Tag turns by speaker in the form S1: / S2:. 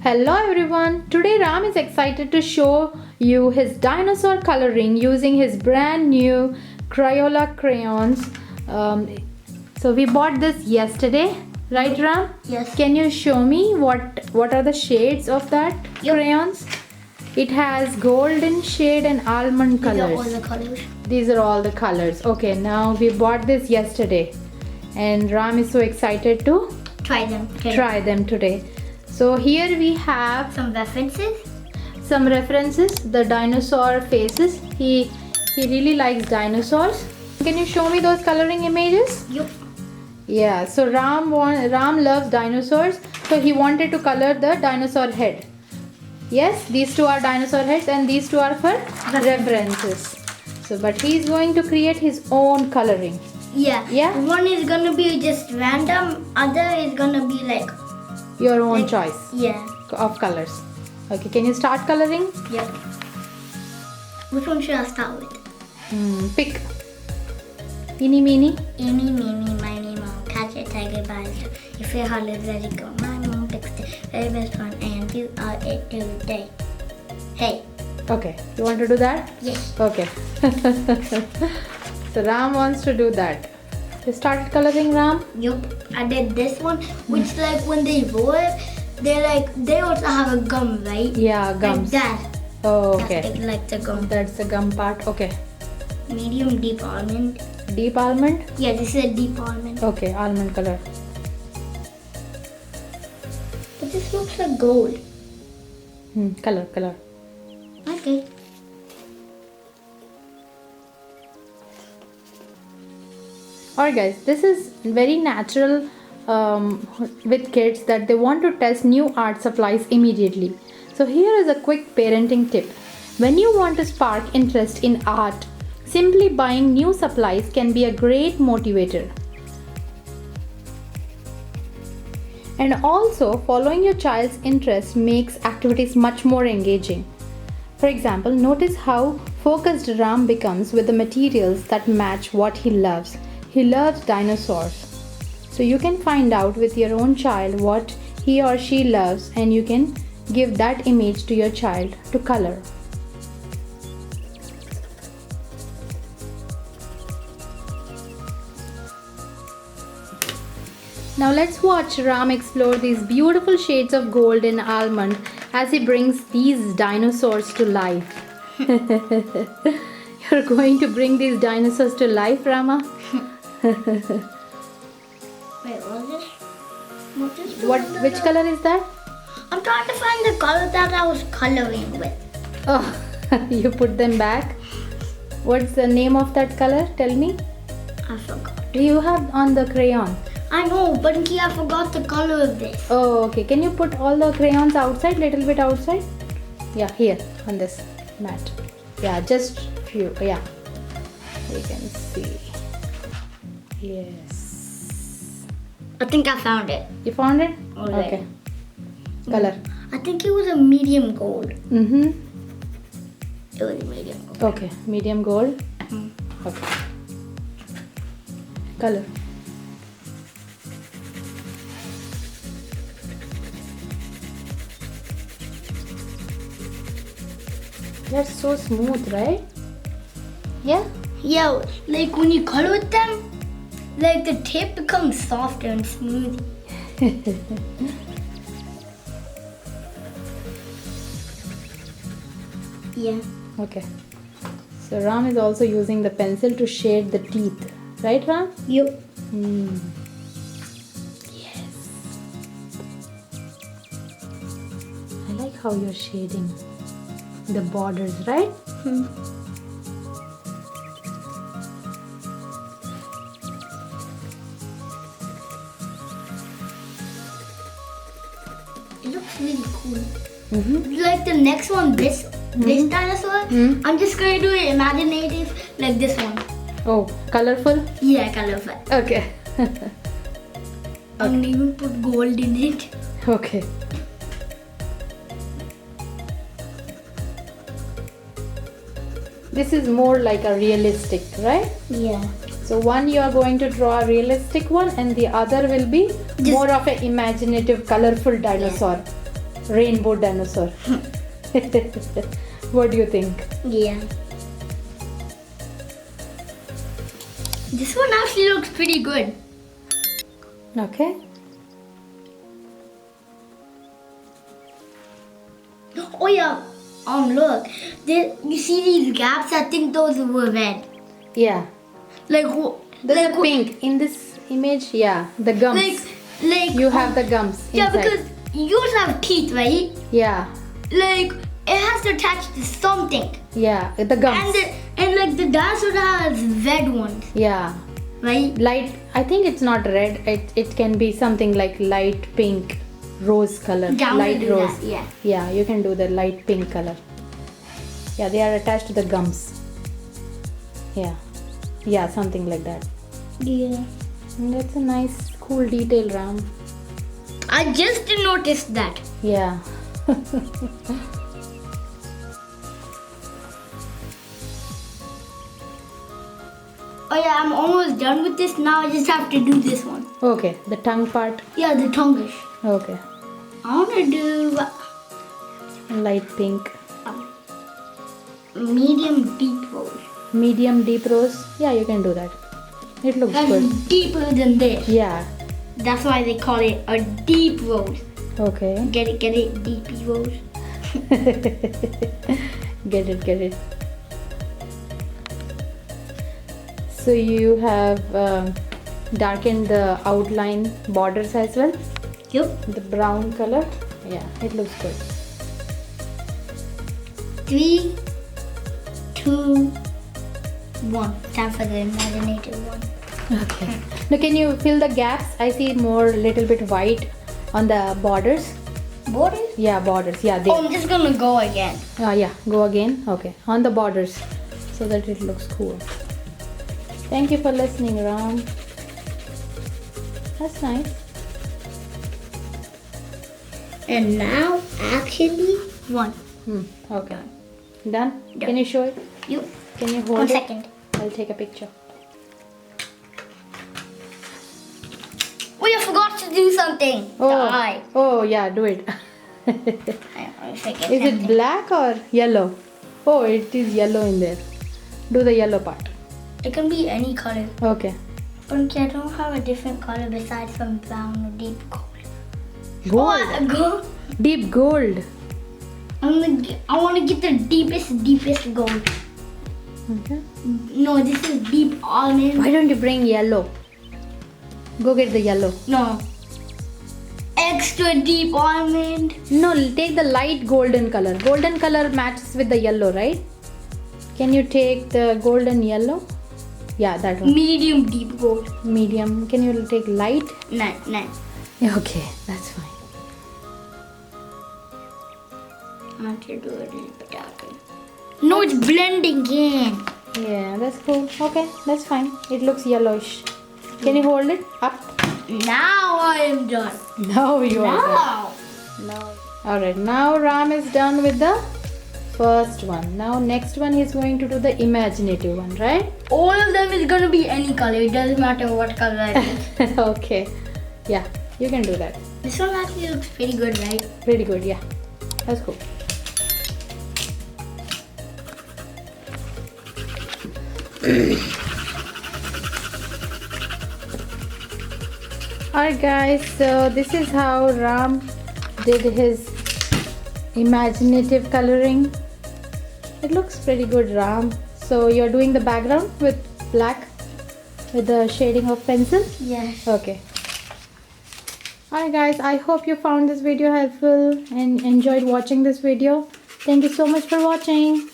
S1: Hello everyone, today Ram is excited to show you his dinosaur coloring using his brand new Crayola crayons. So we bought this yesterday, right Ram?
S2: Yes.
S1: Can you show me what are the shades of that crayons? It has golden shade and almond colors.
S2: These are all the colors.
S1: These are all the colors. Okay, now we bought this yesterday and Ram is so excited to
S2: Try them. Okay.
S1: try them today. So here we have
S2: Some references.
S1: the dinosaur faces. He really likes dinosaurs. Can you show me those coloring images?
S2: Yup.
S1: Yeah, so Ram loves dinosaurs, so he wanted to color the dinosaur head. Yes, these two are dinosaur heads and these two are for references. So but he is going to create his own coloring.
S2: Yeah.
S1: Yeah?
S2: One is gonna be just random. Other is gonna be like.
S1: Your own
S2: Like-
S1: choice
S2: Yeah.
S1: of colors. Okay, can you start coloring?
S2: Yep. Which one should I start with?
S1: Pick. Eeny meeny.
S2: Eeny, meeny, miny, moe, catch a tiger by its tail. If your heart is ready, go. My mom picks the very best one, and you are it today. Hey.
S1: Okay, you want to do that?
S2: Yes.
S1: Okay. So Ram wants to do that. You started coloring, Ram?
S2: Yup. I did this one, which like when they roll it, they also have a gum, right?
S1: Yeah, gums.
S2: Like that.
S1: Oh, okay.
S2: That's like the gum.
S1: That's the gum part. Okay.
S2: Medium deep almond.
S1: Deep almond?
S2: Yeah, this is a deep almond.
S1: Okay, almond color.
S2: But this looks like gold.
S1: Color.
S2: Okay.
S1: Alright guys, this is very natural with kids that they want to test new art supplies immediately. So here is a quick parenting tip. When you want to spark interest in art, simply buying new supplies can be a great motivator. And also, following your child's interest makes activities much more engaging. For example, notice how focused Ram becomes with the materials that match what he loves. He loves dinosaurs. So you can find out with your own child what he or she loves and you can give that image to your child to color. Now let's watch Ram explore these beautiful shades of gold and almond as he brings these dinosaurs to life. You're going to bring these dinosaurs to life, Rama?
S2: Wait, what's this? What's this?
S1: Which color is that?
S2: I'm trying to find the color that I was coloring with.
S1: Oh, you put them back. What's the name of that color? Tell me.
S2: I forgot.
S1: You have on the crayon.
S2: I know, but I forgot the color of this.
S1: Oh, okay. Can you put all the crayons outside, little bit outside? Yeah, here on this mat. Yeah, just few. Yeah, you can see. Yes.
S2: I think I found it.
S1: You found it?
S2: Alright.
S1: Okay. Color.
S2: I think it was a medium gold.
S1: Mm-hmm.
S2: It was a medium gold.
S1: Okay. Medium gold.
S2: Mm.
S1: Okay. Color. They're so smooth, right? Yeah?
S2: Yeah, like when you color with them, like the tip becomes softer and smooth. Yeah.
S1: Okay. So Ram is also using the pencil to shade the teeth. Right, Ram?
S2: Yep.
S1: Yes. I like how you're shading the borders, right?
S2: It looks really cool.
S1: Mm-hmm.
S2: Like the next one, this dinosaur, I'm just gonna do it imaginative, like this one.
S1: Oh, colorful?
S2: Yeah, colorful.
S1: Okay.
S2: I'm gonna even put gold in it.
S1: Okay. This is more like a realistic, right?
S2: Yeah.
S1: So one you are going to draw a realistic one and the other will be more of an imaginative, colorful dinosaur. rainbow dinosaur. What do you think?
S2: Yeah. This one actually looks pretty good.
S1: Okay.
S2: Oh yeah. Look. You see these gaps? I think those were red.
S1: Yeah.
S2: Like,
S1: There's
S2: like
S1: a pink in this image. Yeah, the gums.
S2: like
S1: You have the gums
S2: yeah,
S1: inside.
S2: because yours have teeth, right?
S1: Yeah.
S2: Like it has to attach to something.
S1: Yeah, the gums.
S2: And like the dinosaur has red ones,
S1: Yeah.
S2: right?
S1: Light, I think it's not red. It can be something like light pink, rose color.
S2: Yeah, I'm gonna
S1: light
S2: do
S1: rose.
S2: that, yeah.
S1: Yeah, you can do the light pink color. Yeah, they are attached to the gums. Yeah. Yeah, something like that.
S2: Yeah.
S1: And that's a nice, cool detail, Ram.
S2: I just noticed that.
S1: Yeah.
S2: Oh yeah, I'm almost done with this. Now I just have to do this one.
S1: Okay, the tongue part.
S2: Yeah, the tonguish.
S1: Okay.
S2: I wanna do
S1: Light pink.
S2: medium deep rose.
S1: Medium deep rose. Yeah, you can do that. It looks
S2: That's
S1: good.
S2: deeper than this.
S1: Yeah.
S2: That's why they call it a deep rose.
S1: Okay.
S2: Get it, deepy rose.
S1: Get it. So you have darkened the outline borders as well.
S2: Yep.
S1: The brown color. Yeah, it looks good.
S2: 3, 2, 1. Time for the imaginative one.
S1: Okay. Now can you fill the gaps? I see more little bit white on the borders.
S2: Borders?
S1: Yeah, borders. Yeah, they.
S2: Oh, I'm just gonna go again.
S1: Yeah, go again. Okay, on the borders, so that it looks cool. Thank you for listening, Ram. That's nice.
S2: And now, actually, 1.
S1: Okay. Done?
S2: Done.
S1: Can you show it?
S2: You.
S1: Can you hold
S2: 1
S1: it?
S2: second.
S1: I'll take a picture.
S2: Oh, I forgot to do something. The eye.
S1: Oh yeah, do it.
S2: I forget
S1: Is it
S2: something.
S1: black or yellow? Oh, it is yellow in there. Do the yellow part.
S2: It can be any color.
S1: Okay.
S2: But I don't have a different color besides from brown or deep gold.
S1: Gold.
S2: Oh, gold.
S1: Deep gold.
S2: I want to get the deepest gold.
S1: Okay.
S2: No, this is deep almond.
S1: Why don't you bring yellow? Go get the yellow.
S2: No. Extra deep almond.
S1: No, take the light golden color. Golden color matches with the yellow, right? Can you take the golden yellow? Yeah, that one.
S2: Medium deep gold.
S1: Medium. Can you take light?
S2: No.
S1: Okay, that's fine.
S2: I want to do a little bit darker. No, it's blending in.
S1: Yeah, that's cool. Okay, that's fine. It looks yellowish. Can you hold it up?
S2: Now I am done.
S1: Now you are done.
S2: Now.
S1: Alright, now Ram is done with the first one. Now next one he's going to do the imaginative one, right?
S2: All of them is gonna be any color. It doesn't matter what color it is.
S1: Okay. Yeah, you can do that.
S2: This one actually looks pretty good, right?
S1: Pretty good, yeah. That's cool. Alright guys, so this is how Ram did his imaginative coloring. It looks pretty good, Ram. So you're doing the background with black with the shading of pencil?
S2: Yes.
S1: Okay. Alright guys, I hope you found this video helpful and enjoyed watching this video. Thank you so much for watching.